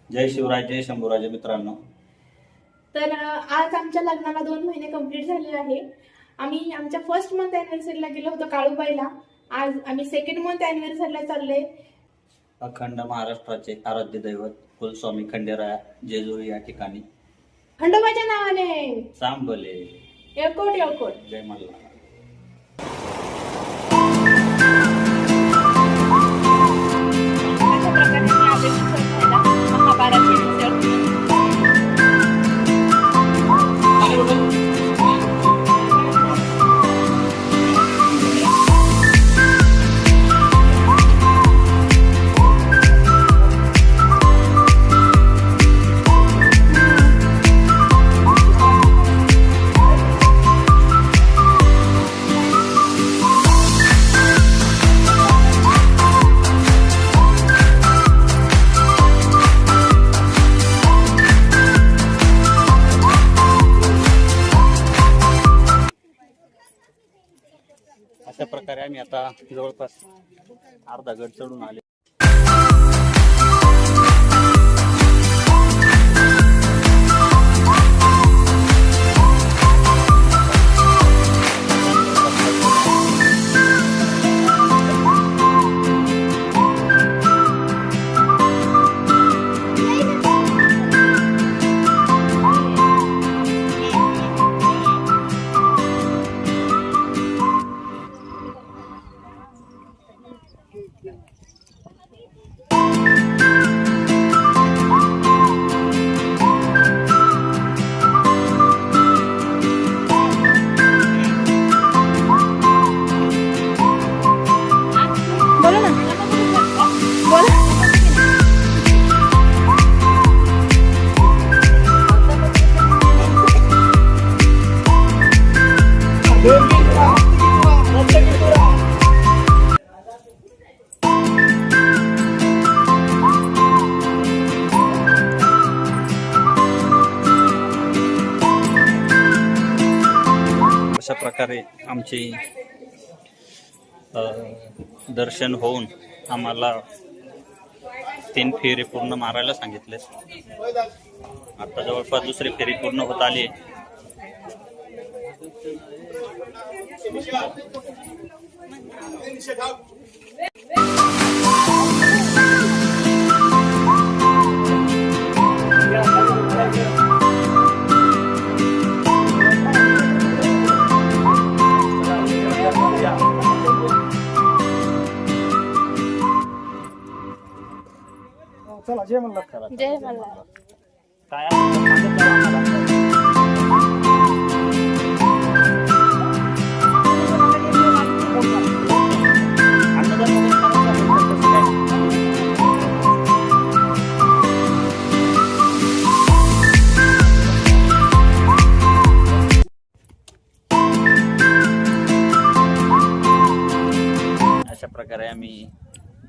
जय शिवराय, जय शंभूराजे मित्रांनो. तर आज आमच्या लग्नाला 2 महिने कंप्लीट झाले आहे. आम्ही आमच्या फर्स्ट मंथ अॅनिव्हर्सरीला गेलो होतो काळूबाईला. आज आम्ही सेकंड मंथ अॅनिव्हर्सरीला चाललोय. अखंड महाराष्ट्राचे आराध्य दैवत कुलस्वामी खंडेराया जेजुरी या ठिकाणी खंडोबाच्या नावाने सांबले. एकोट एकोट. जय मल्हार. अशा प्रकारे मी आले खायला महाभारत अशा प्रकारे आम्ही आता जवळपास अर्धा गड चढून आले. अशा प्रकारे आमचे दर्शन होऊन आम्हाला 3 फेरे पूर्ण मारायला सांगितले. आता जवळपास दुसरी फेरी पूर्ण होत आली. चला जय मल्हार. जय मल्हार. काय आम्हाला अशा प्रकारे आम्ही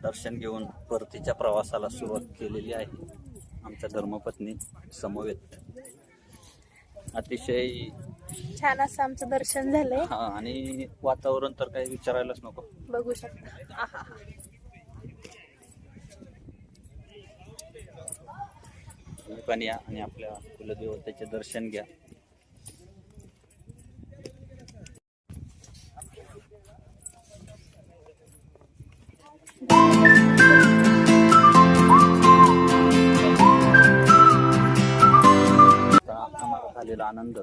दर्शन घेऊन परतीच्या प्रवासाला सुरुवात केलेली आहे. आमच्या धर्मपत्नी समवेत. अतिशय छान असं आमचं दर्शन झालंय. आणि वातावरण तर काही विचारायलाच नको. बघू शकता. आहा. तुम्ही पण या आणि आपल्या कुलदेवतेचे दर्शन घ्या. आम्हाला झालेला आनंद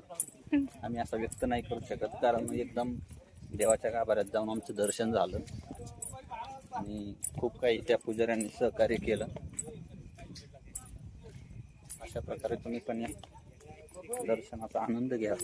आम्ही असा व्यक्त नाही करू शकत, कारण एकदम देवाच्या गाभाऱ्यात जाऊन आमचं दर्शन झालं आणि खूप काही त्या पुजाऱ्यांनी सहकार्य केलं. अशा प्रकारे तुम्ही पण या दर्शनाचा आनंद घ्या.